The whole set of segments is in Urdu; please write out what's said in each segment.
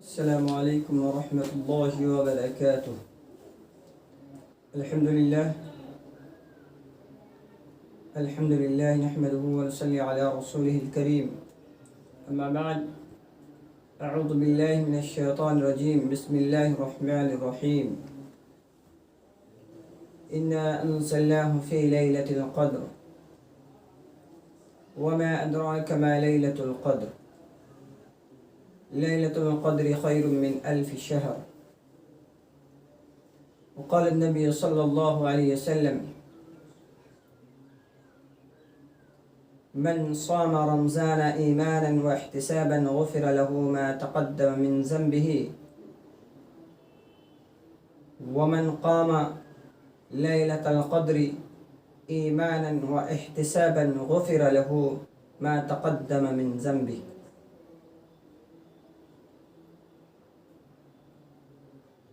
السلام عليكم ورحمة الله وبركاته. الحمد لله نحمده ونصلي على رسوله الكريم. أما بعد، أعوذ بالله من الشيطان الرجيم. بسم الله الرحمن الرحيم. إنا أنزلناه في ليلة القدر وما أدراك ما ليلة القدر. ليلة القدر خير من 1000 شهر. وقال النبي صلى الله عليه وسلم: من صام رمضان إيمانا واحتسابا غفر له ما تقدم من ذنبه ومن قام ليلة القدر إيمانا واحتسابا غفر له ما تقدم من ذنبه.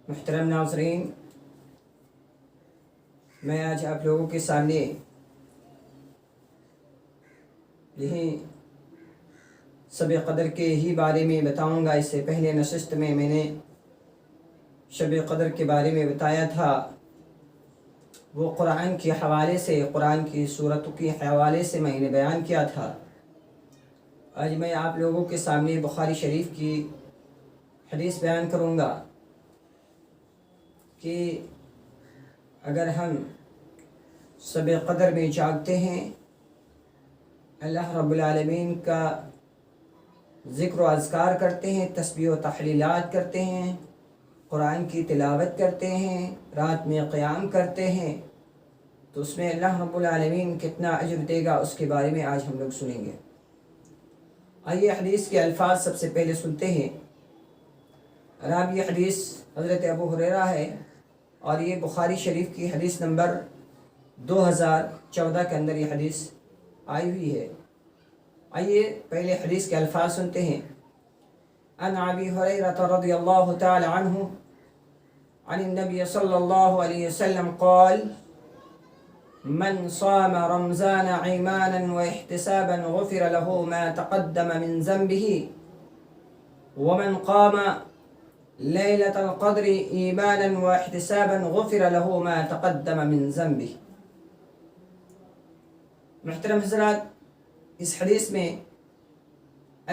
محترم ناظرین، میں آج آپ لوگوں کے سامنے یہی شب قدر کے ہی بارے میں بتاؤں گا۔ اس سے پہلے نشست میں نے شب قدر کے بارے میں بتایا تھا، وہ قرآن کے حوالے سے، قرآن کی سورتوں کے حوالے سے میں نے بیان کیا تھا۔ آج میں آپ لوگوں کے سامنے بخاری شریف کی حدیث بیان کروں گا کہ اگر ہم شب قدر میں جاگتے ہیں، اللہ رب العالمین کا ذکر و اذکار کرتے ہیں، تسبیح و تحلیلات کرتے ہیں، قرآن کی تلاوت کرتے ہیں، رات میں قیام کرتے ہیں، تو اس میں اللہ رب العالمین کتنا اجر دے گا، اس کے بارے میں آج ہم لوگ سنیں گے۔ آئیے حدیث کے الفاظ سب سے پہلے سنتے ہیں۔ راوی حدیث حضرت ابو ہریرہ ہے اور یہ بخاری شریف کی حدیث نمبر 2014 کے اندر یہ حدیث آئی ہوئی ہے۔ آئیے پہلے حدیث کے الفاظ سنتے ہیں۔ عن ابی ہریرہ رضی اللہ تعالی عنہ عن النبی صلی اللہ علیہ وسلم قال: من صام رمضان ایمانا واحتسابا غفر له ما تقدم من ذنبه ومن قام ليلة القدر ایمانا واحتسابا غفر له ما تقدم من ذنبه۔ محترم حضرات، اس حدیث میں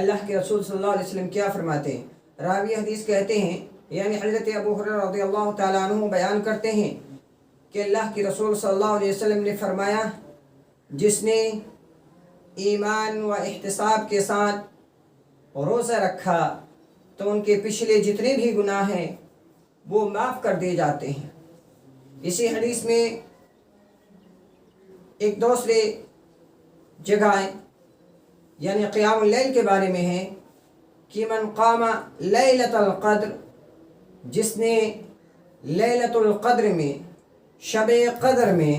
اللہ کے رسول صلی اللہ علیہ وسلم کیا فرماتے ہیں؟ راوی حدیث کہتے ہیں، یعنی حضرت ابو ہریرہ رضی اللہ تعالیٰ عنہ بیان کرتے ہیں کہ اللہ کے رسول صلی اللہ علیہ وسلم نے فرمایا، جس نے ایمان و احتساب کے ساتھ روزہ رکھا تو ان کے پچھلے جتنے بھی گناہ ہیں وہ معاف کر دیے جاتے ہیں۔ اسی حدیث میں ایک دوسرے جگہ یعنی قیام اللیل کے بارے میں ہے کہ من قام لیلۃ القدر، جس نے لیلۃ القدر میں، شب قدر میں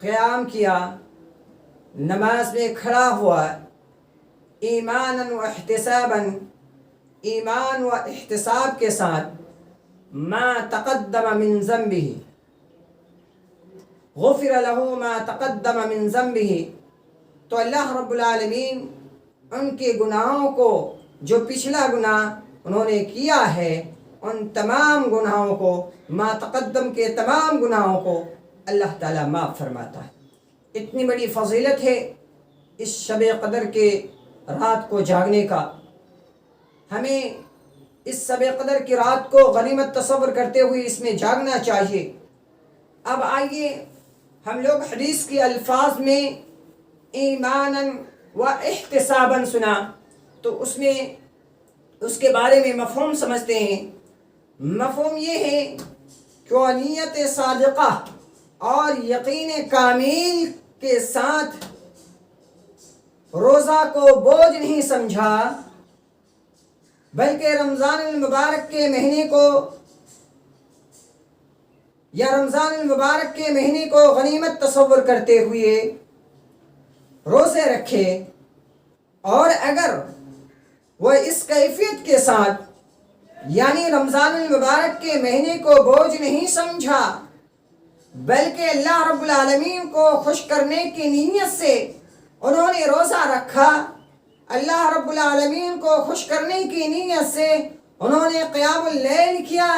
قیام کیا، نماز میں کھڑا ہوا، ایمانا و احتسابا، ایمان و احتساب کے ساتھ، ما تقدم من ذنبہ، غفر له ما تقدم من ذنبہ، تو اللہ رب العالمین ان کے گناہوں کو، جو پچھلا گناہ انہوں نے کیا ہے، ان تمام گناہوں کو، ما تقدم کے تمام گناہوں کو اللہ تعالیٰ معاف فرماتا ہے۔ اتنی بڑی فضیلت ہے اس شب قدر کے رات کو جاگنے کا۔ ہمیں اس شب قدر کی رات کو غنیمت تصور کرتے ہوئے اس میں جاگنا چاہیے۔ اب آئیے ہم لوگ حدیث کے الفاظ میں ایمانا و احتسابا سنا تو اس میں اس کے بارے میں مفہوم سمجھتے ہیں۔ مفہوم یہ ہے کہ وہ نیت صادقہ اور یقین کامل کے ساتھ روزہ کو بوجھ نہیں سمجھا، بلکہ رمضان المبارک کے مہینے کو یا رمضان المبارک کے مہینے کو غنیمت تصور کرتے ہوئے روزے رکھے، اور اگر وہ اس کیفیت کے ساتھ یعنی رمضان المبارک کے مہینے کو بوجھ نہیں سمجھا بلکہ اللہ رب العالمین کو خوش کرنے کی نیت سے انہوں نے روزہ رکھا، اللہ رب العالمین کو خوش کرنے کی نیت سے انہوں نے قیام اللیل کیا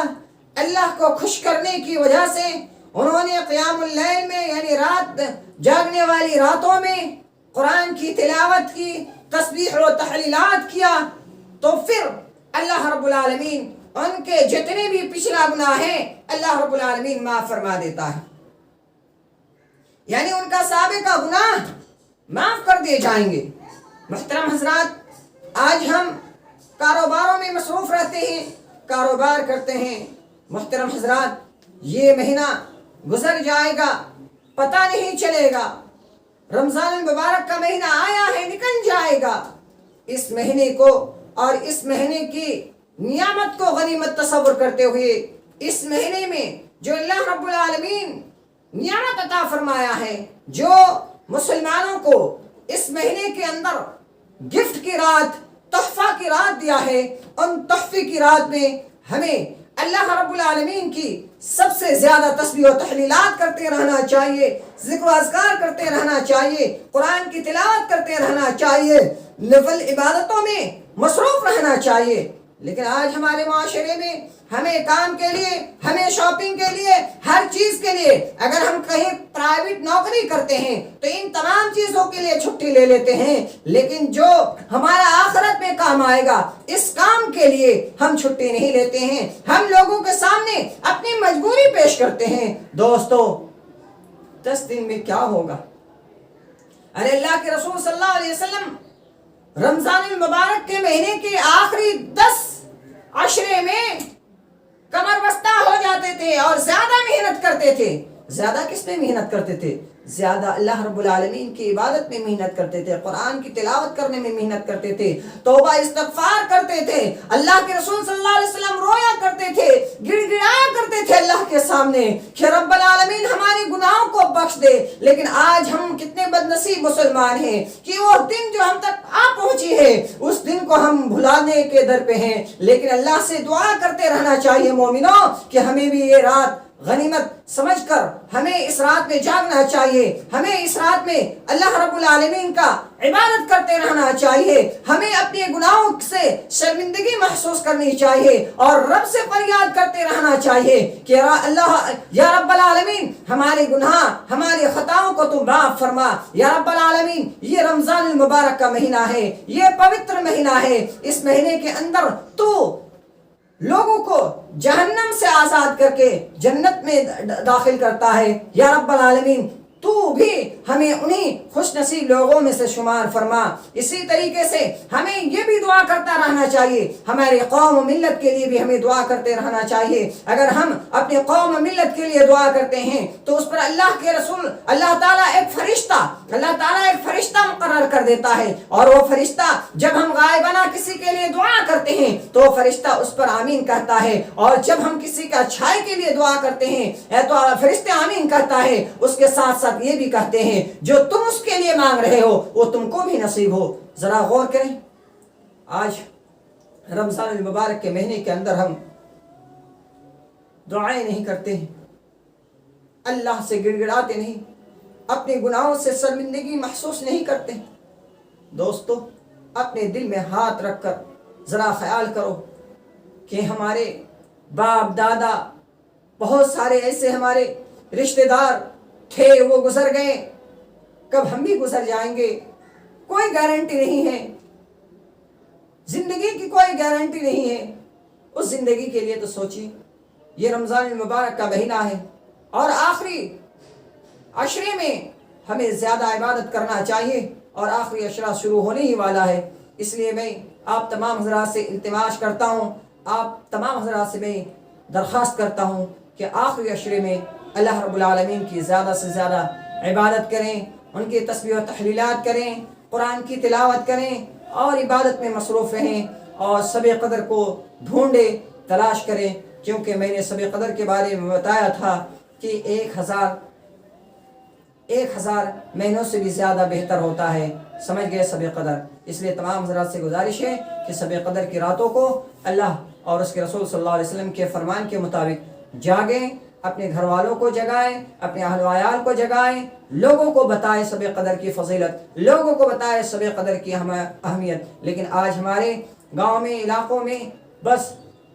اللہ کو خوش کرنے کی وجہ سے. انہوں نے قیام اللیل میں یعنی رات جاگنے والی راتوں میں قرآن کی تلاوت کی، تسبیح و تحلیلات کیا، تو پھر اللہ رب العالمین ان کے جتنے بھی پچھلا گناہ ہیں اللہ رب العالمین معاف فرما دیتا ہے. یعنی ان کا سابقہ گناہ معاف کر دیے جائیں گے. محترم حضرات، آج ہم کاروباروں میں مصروف رہتے ہیں، کاروبار کرتے ہیں. محترم حضرات، یہ مہینہ گزر جائے گا، پتہ نہیں چلے گا. رمضان المبارک کا مہینہ آیا ہے، نکل جائے گا. اس مہینے کو اور اس مہینے کی نعمت کو غنیمت تصور کرتے ہوئے اس مہینے میں جو اللہ رب العالمین نعمت عطا فرمایا ہے، جو مسلمانوں کو اس مہینے کے اندر گفٹ کی رات، تحفہ کی رات دیا ہے، ان تحفے کی رات میں ہمیں اللہ رب العالمین کی سب سے زیادہ تسبیح و تحلیلات کرتے رہنا چاہیے، ذکر و اذکار کرتے رہنا چاہیے، قرآن کی تلاوت کرتے رہنا چاہیے، نفل عبادتوں میں مصروف رہنا چاہیے. لیکن آج ہمارے معاشرے میں ہمیں کام کے لیے، ہمیں شاپنگ کے لیے، ہر چیز کے لیے، اگر ہم کہیں پرائیویٹ نوکری کرتے ہیں تو ان تمام چیزوں کے لیے چھٹی لے لیتے ہیں، لیکن جو ہمارا آخرت میں کام آئے گا اس کام کے لیے ہم چھٹی نہیں لیتے ہیں. ہم لوگوں کے سامنے اپنی مجبوری پیش کرتے ہیں. دوستو، 10 دن میں کیا ہوگا؟ ارے اللہ کے رسول صلی اللہ علیہ وسلم رمضان المبارک کے مہینے کے آخری 10 عشرے میں کمر بستہ ہو جاتے تھے اور زیادہ محنت کرتے تھے. زیادہ کس میں محنت کرتے تھے؟ زیادہ اللہ رب العالمین کی عبادت میں محنت کرتے تھے، قرآن کی تلاوت کرنے میں محنت کرتے تھے، توبہ استغفار کرتے تھے. اللہ کے رسول صلی اللہ علیہ وسلم رویا کرتے تھے، گڑ گڑایا کرتے تھے اللہ کے سامنے کہ رب العالمین ہماری گناہوں کو بخش دے. لیکن آج ہم کتنے بد نصیب مسلمان ہیں کہ وہ دن جو ہم تک آ پہنچی ہے اس دن کو ہم بھلانے کے در پہ ہیں. لیکن اللہ سے دعا کرتے رہنا چاہیے مومنوں کہ ہمیں بھی یہ رات غنیمت سمجھ کر ہمیں اس رات میں جاگنا چاہیے، ہمیں اس رات میں اللہ رب العالمین کا عبادت کرتے رہنا چاہیے، ہمیں اپنے گناہوں سے شرمندگی محسوس کرنی چاہیے اور رب سے فریاد کرتے رہنا چاہیے کہ اللہ یا رب العالمین ہمارے گناہ، ہماری خطاؤں کو تو معاف فرما. یا رب العالمین، یہ رمضان المبارک کا مہینہ ہے، یہ پوتر مہینہ ہے، اس مہینے کے اندر تو لوگوں کو جہنم سے آزاد کر کے جنت میں داخل کرتا ہے. یا رب العالمین، تو بھی ہمیں انہی خوش نصیب لوگوں میں سے شمار فرما. اسی طریقے سے ہمیں یہ بھی دعا کرتا رہنا چاہیے، ہماری قوم و ملت کے لیے بھی ہمیں دعا کرتے رہنا چاہیے. اگر ہم اپنی قوم و ملت کے لیے دعا کرتے ہیں تو اس پر اللہ کے رسول اللہ تعالیٰ ایک فرشتہ مقرر کر دیتا ہے، اور وہ فرشتہ جب ہم غائبانہ کسی کے لیے دعا کرتے ہیں تو وہ فرشتہ اس پر آمین کہتا ہے، اور جب ہم کسی کا اچھائی کے لیے دعا کرتے ہیں تو فرشتہ آمین کہتا ہے. اس کے ساتھ یہ بھی کہتے ہیں جو تم اس کے لیے مانگ رہے ہو وہ تم کو بھی نصیب ہو. ذرا غور کریں، آج رمضان المبارک کے مہینے کے اندر ہم دعائیں نہیں کرتے ہیں، اللہ سے گڑ گڑاتے نہیں، اپنے گناہوں سے شرمندگی محسوس نہیں کرتے. دوستو، اپنے دل میں ہاتھ رکھ کر ذرا خیال کرو کہ ہمارے باپ دادا، بہت سارے ایسے ہمارے رشتہ دار تھے، وہ گزر گئے، کب ہم بھی گزر جائیں گے، کوئی گارنٹی نہیں ہے. زندگی کی کوئی گارنٹی نہیں ہے. اس زندگی کے لیے تو سوچیے. یہ رمضان المبارک کا مہینہ ہے اور آخری عشرے میں ہمیں زیادہ عبادت کرنا چاہیے، اور آخری عشرہ شروع ہونے ہی والا ہے. اس لیے میں آپ تمام حضرات سے التماس کرتا ہوں، آپ تمام حضرات سے میں درخواست کرتا ہوں کہ آخری عشرے میں اللہ رب العالمین کی زیادہ سے زیادہ عبادت کریں، ان کی تسبیح و تحلیلات کریں، قرآن کی تلاوت کریں اور عبادت میں مصروف رہیں، اور شب قدر کو ڈھونڈیں، تلاش کریں. کیونکہ میں نے شب قدر کے بارے میں بتایا تھا کہ 1000 مہینوں سے بھی زیادہ بہتر ہوتا ہے. سمجھ گئے شب قدر؟ اس لیے تمام حضرات سے گزارش ہے کہ شب قدر کی راتوں کو اللہ اور اس کے رسول صلی اللہ علیہ وسلم کے فرمان کے مطابق جاگیں، اپنے گھر والوں کو جگائیں، اپنے اہل و عیال کو جگائیں، لوگوں کو بتائیں شب قدر کی فضیلت، لوگوں کو بتائیں شب قدر کی اہمیت. لیکن آج ہمارے گاؤں میں، علاقوں میں بس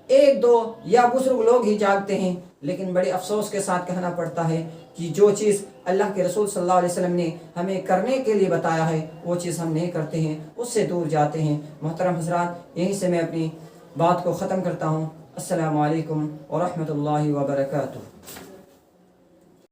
ایک دو یا بزرگ لوگ ہی جاگتے ہیں، لیکن بڑے افسوس کے ساتھ کہنا پڑتا ہے کہ جو چیز اللہ کے رسول صلی اللہ علیہ وسلم نے ہمیں کرنے کے لیے بتایا ہے وہ چیز ہم نہیں کرتے ہیں، اس سے دور جاتے ہیں۔ محترم حضرات، یہیں سے میں اپنی بات کو ختم کرتا ہوں۔ السلام علیکم ورحمۃ اللہ وبرکاتہ۔